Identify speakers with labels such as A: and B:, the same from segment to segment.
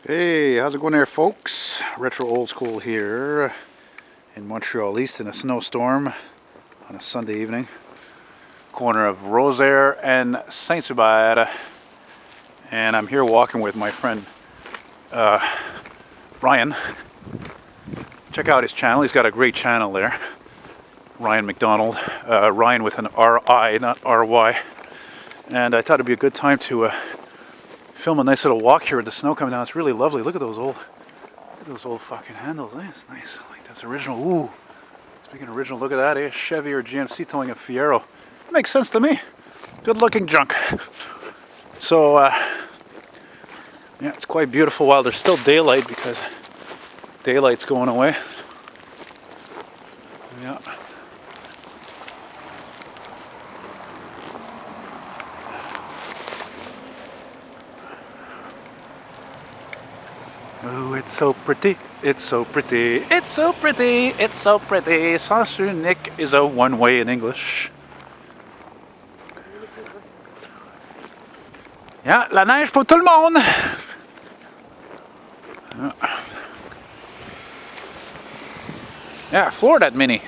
A: Hey, how's it going there, folks? Retro Old School here in Montreal East in a snowstorm on a Sunday evening. Corner of Rosaire and Saint-Hubert. And I'm here walking with my friend Rian. Check out his channel. He's got a great channel there. Rian McDonald. Rian with an R-I, not R-Y. And I thought it'd be a good time to film a nice little walk here with the snow coming down. It's really lovely. Look at those old fucking handles. It's nice. Like that's original. Ooh. Speaking of original, look at that, eh? Chevy or GMC towing a Fiero. Makes sense to me. Good looking junk. So yeah, it's quite beautiful while there's still daylight because daylight's going away. Yeah. Oh, it's so pretty, it's so pretty, it's so pretty, it's so pretty. Sens unique is a one-way in English. Yeah, la neige pour tout le monde. Yeah, floor that Mini.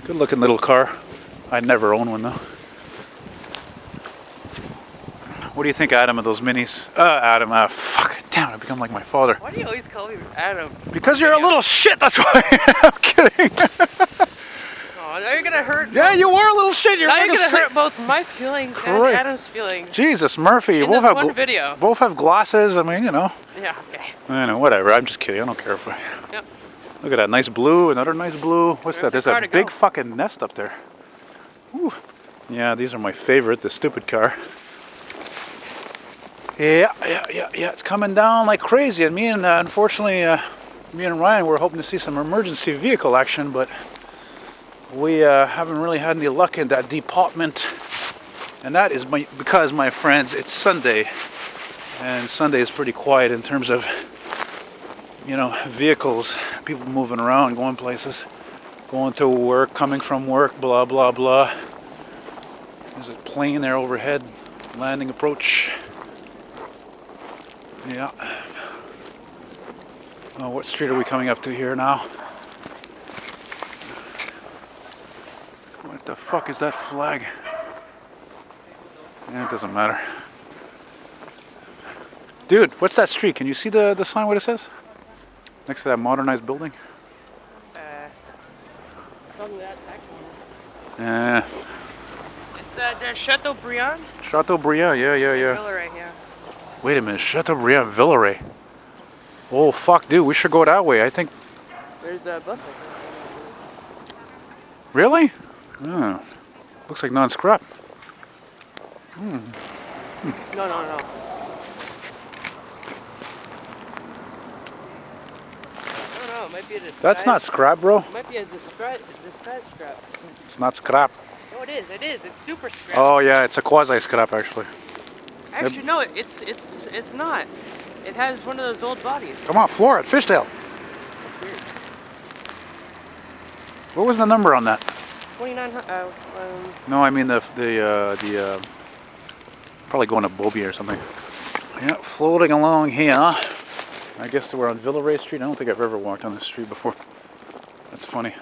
A: Good looking little car. I'd never own one though. What do you think, Adam, of those Minis? Adam, fuck. Damn, I become like my father.
B: Why do you always call me Adam?
A: Because you're a little shit, that's why. I'm kidding.
B: Oh, now you're gonna hurt.
A: Yeah, you are a little shit. You're
B: now you're gonna hurt both my feelings and Adam's feelings.
A: Jesus, Murphy.
B: In this one video.
A: Both have glasses. I mean, you know.
B: Yeah, okay.
A: I know, whatever. I'm just kidding. I don't care if I...
B: Yep.
A: Look at that nice blue, another nice blue. What's that? There's a big fucking nest up there. Whew. Yeah, these are my favorite, the stupid car. Yeah. It's coming down like crazy. And me and, unfortunately, me and Ryan were hoping to see some emergency vehicle action, but we haven't really had any luck in that department. And that is because, my friends, it's Sunday. And Sunday is pretty quiet in terms of, you know, vehicles, people moving around, going places, going to work, coming from work, blah, blah, blah. There's a plane there overhead, landing approach. Yeah. Oh, what street are we coming up to here now? What the fuck is that flag? Yeah, it doesn't matter. Dude, what's that street? Can you see the sign, what it says? Next to that modernized building?
B: Something that
A: Yeah.
B: It's the Chateaubriand?
A: Chateaubriand, yeah.
B: Villeray, yeah.
A: Wait a minute, Chateaubriand Villeray. Oh fuck, dude, we should go that way. I think.
B: There's a bus.
A: Really? Oh. Looks like non-scrap.
B: No. It might be a disguise.
A: That's not scrap, bro.
B: It might be a disguise scrap.
A: It's not scrap.
B: No, it is. It's super scrap.
A: Oh yeah, it's a quasi-scrap actually.
B: Actually, no, it's not. It has one of those old bodies.
A: Come on, floor it, fishtail.
B: That's weird.
A: What was the number on that?
B: 2900.
A: No, I mean the probably going to Bobby or something. Yeah, floating along here. I guess we're on Villeray Street. I don't think I've ever walked on this street before. That's funny.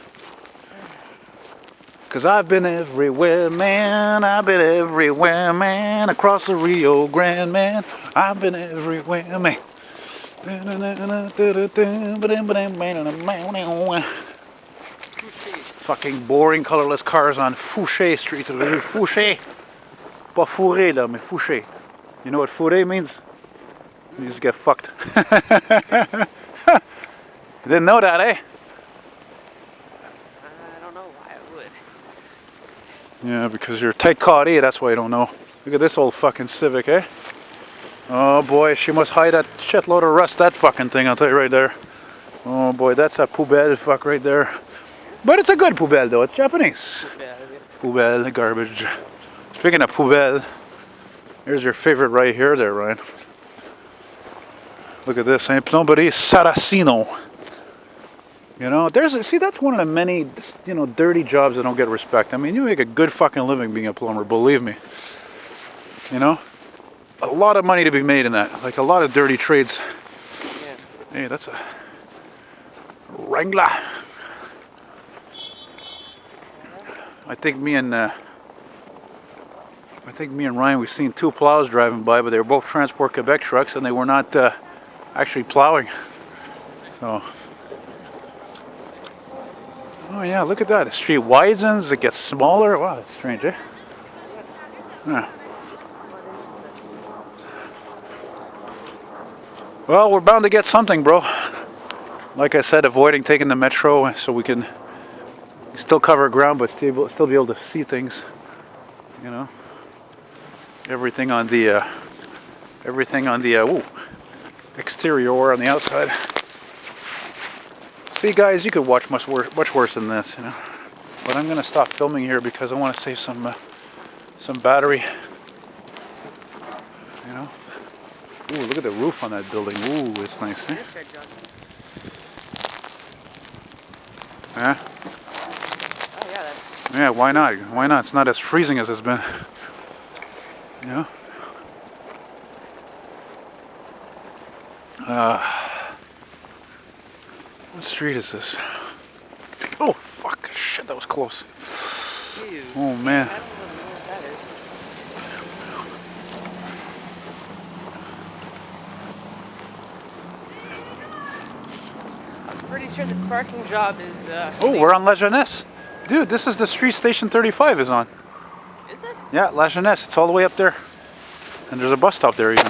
A: Cause I've been everywhere, man. I've been everywhere, man. Across the Rio Grande, man. I've been everywhere, man. Fucking boring, colorless cars on Fouché Street. Fouché. Pas fourré, là, mais Fouché. You know what fourré means? You just get fucked. You didn't know that, eh?
B: I don't know why I would.
A: Yeah, because you're tight caught, eh? That's why you don't know. Look at this old fucking Civic, eh? Oh boy, she must hide that shitload of rust, that fucking thing, I'll tell you right there. Oh boy, that's a poubelle fuck right there. But it's a good poubelle though, it's Japanese. Poubelle, garbage. Speaking of poubelle, here's your favorite right here there, Ryan. Look at this, eh? Plomberie Saracino. You know, see, that's one of the many, you know, dirty jobs that don't get respect. I mean, you make a good fucking living being a plumber, believe me. You know? A lot of money to be made in that. Like a lot of dirty trades. Hey, that's a Wrangler. I think me and Ryan, we've seen two plows driving by, but they were both Transport Quebec trucks, and they were not actually plowing. So, oh yeah, look at that. The street widens, it gets smaller. Wow, that's strange, eh? Yeah. Well, we're bound to get something, bro. Like I said, avoiding taking the metro so we can still cover ground, but still be able to see things. You know, everything on the exterior or on the outside. See, guys, you could watch much worse than this, you know. But I'm gonna stop filming here because I want to save some battery. You know. Ooh, look at the roof on that building. Ooh, it's nice, eh? Yeah.
B: Oh yeah, that's...
A: Yeah, why not? Why not? It's not as freezing as it's been. You know? What street is this? Oh, fuck. Shit, that was close.
B: Ew.
A: Oh, man.
B: I don't know what that is. I'm pretty sure this parking job is...
A: Oh, we're on La Jeunesse. Dude, this is the street Station 35 is on.
B: Is it?
A: Yeah, La Jeunesse. It's all the way up there. And there's a bus stop there even.